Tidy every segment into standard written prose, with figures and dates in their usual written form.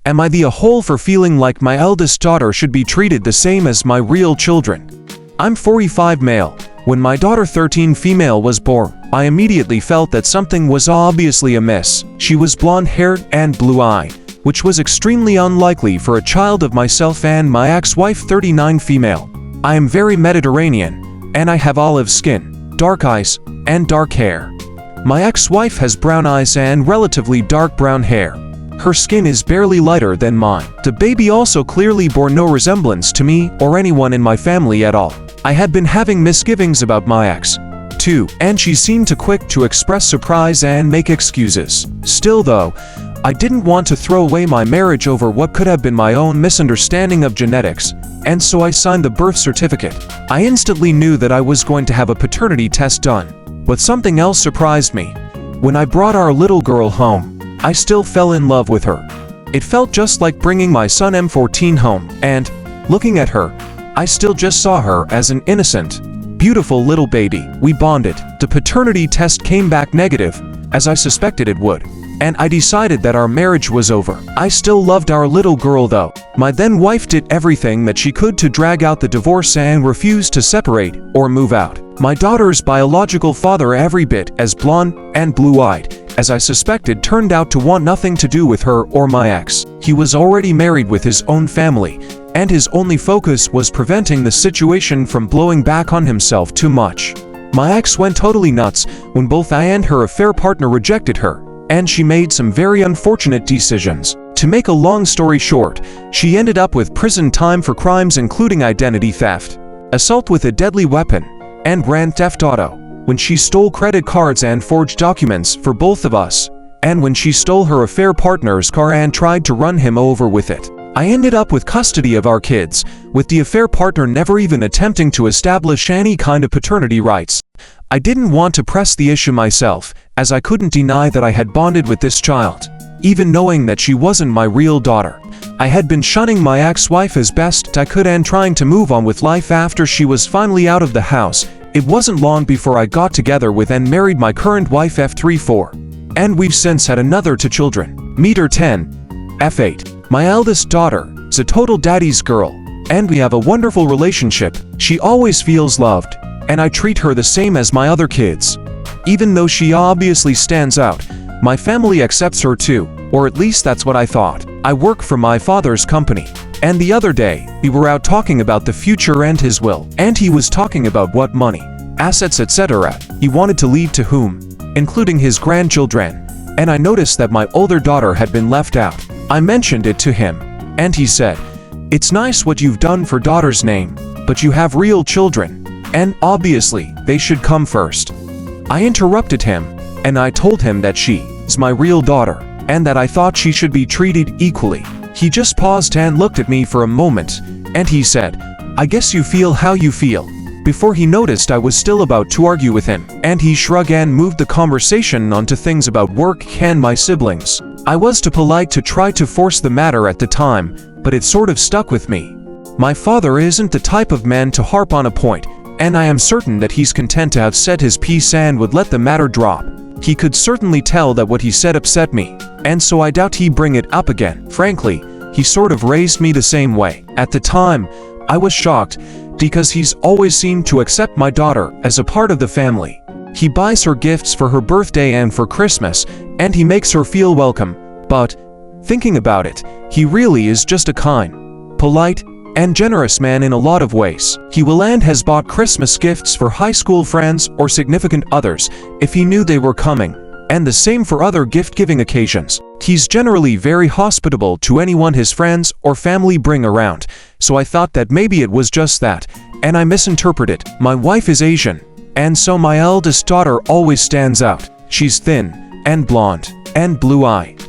Am I the a-hole for feeling like my eldest daughter should be treated the same as my real children? I'm 45 male. When my daughter 13 female was born, I immediately felt that something was obviously amiss. She was blonde-haired and blue-eyed, which was extremely unlikely for a child of myself and my ex-wife 39 female. I am very Mediterranean, and I have olive skin, dark eyes, and dark hair. My ex-wife has brown eyes and relatively dark brown hair. Her skin is barely lighter than mine. The baby also clearly bore no resemblance to me or anyone in my family at all. I had been having misgivings about my ex, too, and she seemed too quick to express surprise and make excuses. Still though, I didn't want to throw away my marriage over what could have been my own misunderstanding of genetics, and so I signed the birth certificate. I instantly knew that I was going to have a paternity test done. But something else surprised me. When I brought our little girl home, I still fell in love with her. It felt just like bringing my son M14 home, and, looking at her, I still just saw her as an innocent, beautiful little baby. We bonded. The paternity test came back negative, as I suspected it would, and I decided that our marriage was over. I still loved our little girl though. My then wife did everything that she could to drag out the divorce and refused to separate or move out. My daughter's biological father, every bit as blonde and blue-eyed as I suspected, turned out to want nothing to do with her or my ex. He was already married with his own family, and his only focus was preventing the situation from blowing back on himself too much. My ex went totally nuts when both I and her affair partner rejected her, and she made some very unfortunate decisions. To make a long story short, she ended up with prison time for crimes including identity theft, assault with a deadly weapon, and grand theft auto. When she stole credit cards and forged documents for both of us, and when she stole her affair partner's car and tried to run him over with it. I ended up with custody of our kids, with the affair partner never even attempting to establish any kind of paternity rights. I didn't want to press the issue myself, as I couldn't deny that I had bonded with this child, even knowing that she wasn't my real daughter. I had been shunning my ex-wife as best I could and trying to move on with life after she was finally out of the house. It wasn't long before I got together with and married my current wife F34. And we've since had another 2 children. Meet her 10, F8. My eldest daughter is a total daddy's girl, and we have a wonderful relationship. She always feels loved, and I treat her the same as my other kids. Even though she obviously stands out, my family accepts her too, or at least that's what I thought. I work for my father's company, and the other day, we were out talking about the future and his will, and he was talking about what money, assets, etc. he wanted to leave to whom, including his grandchildren, and I noticed that my older daughter had been left out. I mentioned it to him, and he said, "It's nice what you've done for daughter's name, but you have real children, and obviously, they should come first." I interrupted him, and I told him that she is my real daughter, and that I thought she should be treated equally. He just paused and looked at me for a moment, and he said, "I guess you feel how you feel," before he noticed I was still about to argue with him, and he shrugged and moved the conversation onto things about work and my siblings. I was too polite to try to force the matter at the time, but it sort of stuck with me. My father isn't the type of man to harp on a point, and I am certain that he's content to have said his piece and would let the matter drop. He could certainly tell that what he said upset me, and so I doubt he'd bring it up again. Frankly, he sort of raised me the same way. At the time, I was shocked, because he's always seemed to accept my daughter as a part of the family. He buys her gifts for her birthday and for Christmas, and he makes her feel welcome, but, thinking about it, he really is just a kind, polite, and generous man in a lot of ways. He will and has bought Christmas gifts for high school friends or significant others if he knew they were coming, and the same for other gift-giving occasions. He's generally very hospitable to anyone his friends or family bring around, so I thought that maybe it was just that, and I misinterpreted. My wife is Asian, and so my eldest daughter always stands out. She's thin, and blonde, and blue-eyed,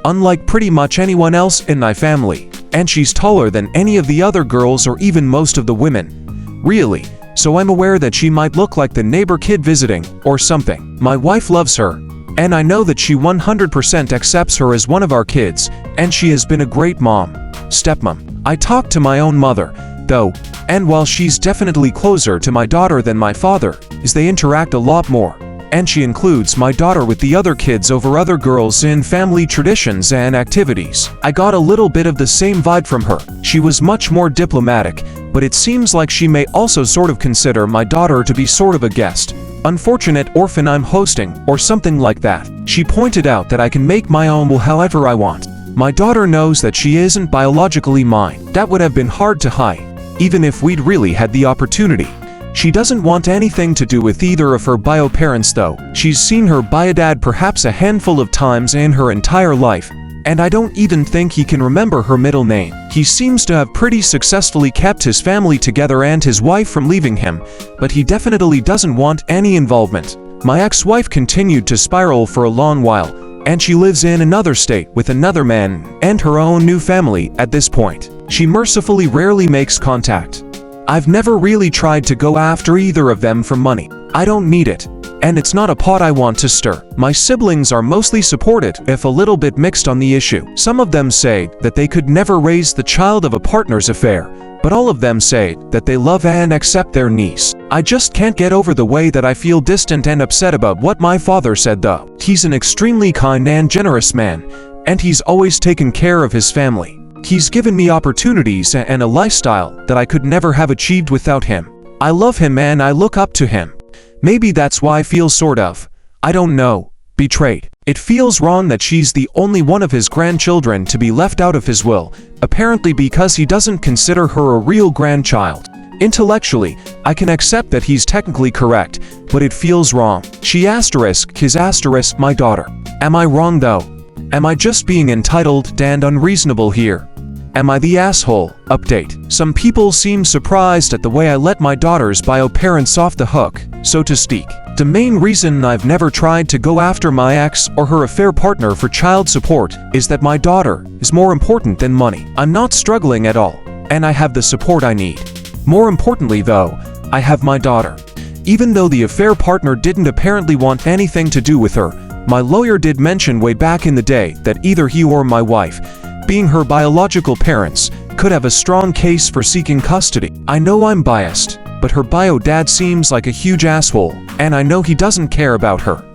unlike pretty much anyone else in my family, and she's taller than any of the other girls or even most of the women. Really, so I'm aware that she might look like the neighbor kid visiting, or something. My wife loves her, and I know that she 100% accepts her as one of our kids, and she has been a great mom, stepmom. I talked to my own mother, though, and while she's definitely closer to my daughter than my father, as they interact a lot more, and she includes my daughter with the other kids over other girls in family traditions and activities. I got a little bit of the same vibe from her. She was much more diplomatic, but it seems like she may also sort of consider my daughter to be sort of a guest. Unfortunate orphan I'm hosting, or something like that. She pointed out that I can make my own will however I want. My daughter knows that she isn't biologically mine. That would have been hard to hide, even if we'd really had the opportunity. She doesn't want anything to do with either of her bio parents though. She's seen her bio dad perhaps a handful of times in her entire life, and I don't even think he can remember her middle name. He seems to have pretty successfully kept his family together and his wife from leaving him, but he definitely doesn't want any involvement. My ex-wife continued to spiral for a long while, and she lives in another state with another man and her own new family at this point. She mercifully rarely makes contact. I've never really tried to go after either of them for money. I don't need it, and it's not a pot I want to stir. My siblings are mostly supportive, if a little bit mixed on the issue. Some of them say that they could never raise the child of a partner's affair, but all of them say that they love and accept their niece. I just can't get over the way that I feel distant and upset about what my father said though. He's an extremely kind and generous man, and he's always taken care of his family. He's given me opportunities and a lifestyle that I could never have achieved without him. I love him and I look up to him. Maybe that's why I feel sort of, I don't know, betrayed. It feels wrong that she's the only one of his grandchildren to be left out of his will, apparently because he doesn't consider her a real grandchild. Intellectually, I can accept that he's technically correct, but it feels wrong. She asterisk his asterisk my daughter. Am I wrong though? Am I just being entitled and unreasonable here? Am I the asshole? Update. Some people seem surprised at the way I let my daughter's bio parents off the hook, so to speak. The main reason I've never tried to go after my ex or her affair partner for child support is that my daughter is more important than money. I'm not struggling at all, and I have the support I need. More importantly though, I have my daughter. Even though the affair partner didn't apparently want anything to do with her, my lawyer did mention way back in the day that either he or my wife, being her biological parents, could have a strong case for seeking custody. I know I'm biased, but her bio dad seems like a huge asshole, and I know he doesn't care about her.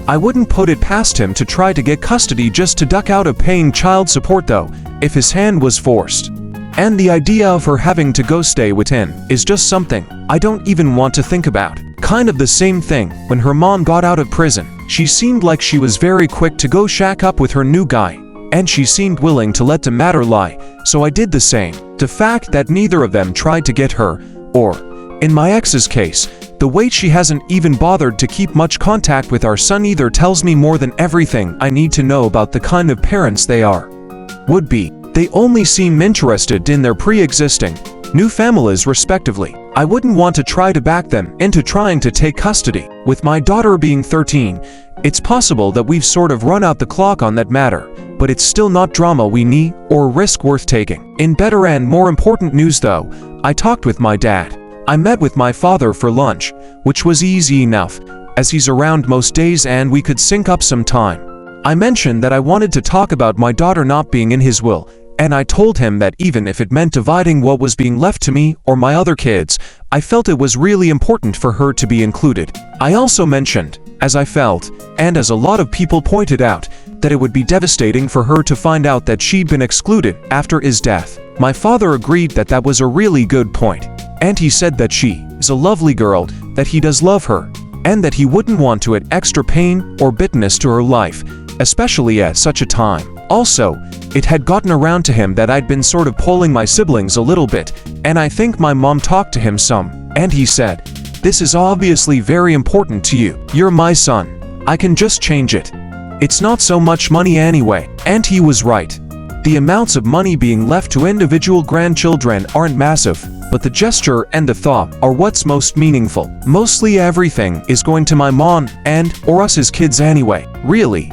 I wouldn't put it past him to try to get custody just to duck out of paying child support though, if his hand was forced. And the idea of her having to go stay with him is just something I don't even want to think about. Kind of the same thing when her mom got out of prison. She seemed like she was very quick to go shack up with her new guy, and she seemed willing to let the matter lie, so I did the same. The fact that neither of them tried to get her, or, in my ex's case, the way she hasn't even bothered to keep much contact with our son either tells me more than everything I need to know about the kind of parents they are. Would be. They only seem interested in their pre-existing, new families respectively. I wouldn't want to try to back them into trying to take custody. With my daughter being 13, it's possible that we've sort of run out the clock on that matter, but it's still not drama we need or risk worth taking. In better and more important news though, I talked with my dad. I met with my father for lunch, which was easy enough, as he's around most days and we could sync up some time. I mentioned that I wanted to talk about my daughter not being in his will, and I told him that even if it meant dividing what was being left to me or my other kids, I felt it was really important for her to be included. I also mentioned, as I felt, and as a lot of people pointed out, that it would be devastating for her to find out that she'd been excluded after his death. My father agreed that that was a really good point, and he said that she is a lovely girl, that he does love her, and that he wouldn't want to add extra pain or bitterness to her life, especially at such a time. Also, it had gotten around to him that I'd been sort of polling my siblings a little bit, and I think my mom talked to him some, and he said, "This is obviously very important to you. You're my son. I can just change it. It's not so much money anyway." And he was right. The amounts of money being left to individual grandchildren aren't massive, but the gesture and the thought are what's most meaningful. Mostly everything is going to my mom or us as kids anyway. Really.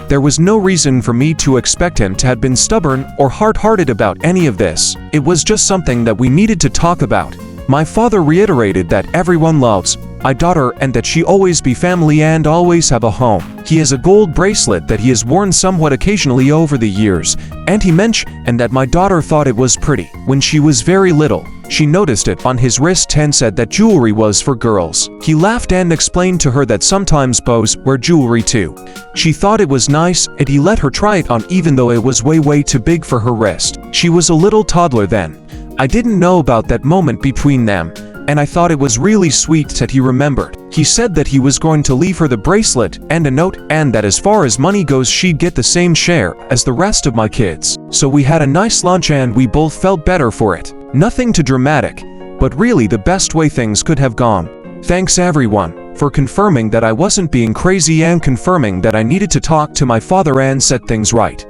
There was no reason for me to expect him to have been stubborn or hard-hearted about any of this. It was just something that we needed to talk about. My father reiterated that everyone loves my daughter and that she always be family and always have a home. He has a gold bracelet that he has worn somewhat occasionally over the years, and he mentioned that my daughter thought it was pretty when she was very little. She noticed it on his wrist and said that jewelry was for girls. He laughed and explained to her that sometimes boys wear jewelry too. She thought it was nice, and he let her try it on even though it was way too big for her wrist. She was a little toddler then. I didn't know about that moment between them, and I thought it was really sweet that he remembered. He said that he was going to leave her the bracelet and a note, and that as far as money goes she'd get the same share as the rest of my kids. So we had a nice lunch and we both felt better for it. Nothing too dramatic, but really the best way things could have gone. Thanks everyone for confirming that I wasn't being crazy and confirming that I needed to talk to my father and set things right.